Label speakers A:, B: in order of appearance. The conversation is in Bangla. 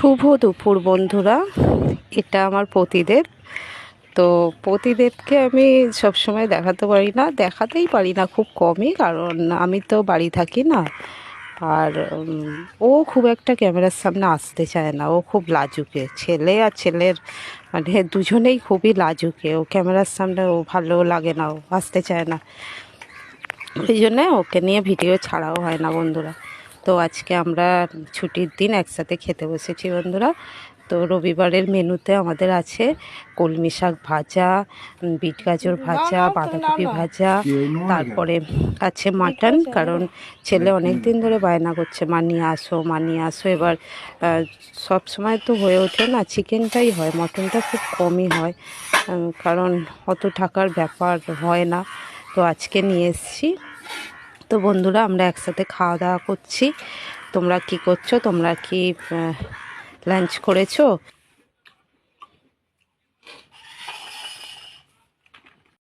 A: শুভ দুপুর বন্ধুরা, এটা আমার পতিদেব। তো পতিদেবকে আমি সবসময় দেখাতে পারি না, দেখাতেই পারি না, খুব কমই, কারণ আমি তো বাড়ি থাকি না। আর ও খুব একটা ক্যামেরার সামনে আসতে চায় না, ও খুব লাজুকে ছেলে, আর ছেলের মানে দুজনেই খুবই লাজুকে। ও ক্যামেরার সামনে ও ভালো লাগে না, ও আসতে চায় না, ওই জন্যে ওকে নিয়ে ভিডিও ছাড়াও হয় না বন্ধুরা। তো আজকে আমরা ছুটির দিন একসাথে খেতে বসেছি বন্ধুরা। তো রবিবারের মেনুতে আমাদের আছে কলমি শাক ভাজা, বিট গাজর ভাজা, বাঁধাকপি ভাজা, তারপরে আছে মাটন, কারণ ছেলে অনেক দিন ধরে বায়না করছে মা নিয়ে আসো, মা নিয়ে আসো। এবার সব সময় তো হয়ে ওঠে না, চিকেনটাই হয়, মটনটা খুব কমই হয়, কারণ অত টাকার ব্যাপার হয় না। তো আজকে নিয়ে এসেছি। তো বন্ধুরা, আমরা একসাথে খাওয়া দাওয়া করছি। তোমরা কি করছো? তোমরা কি লাঞ্চ করেছো?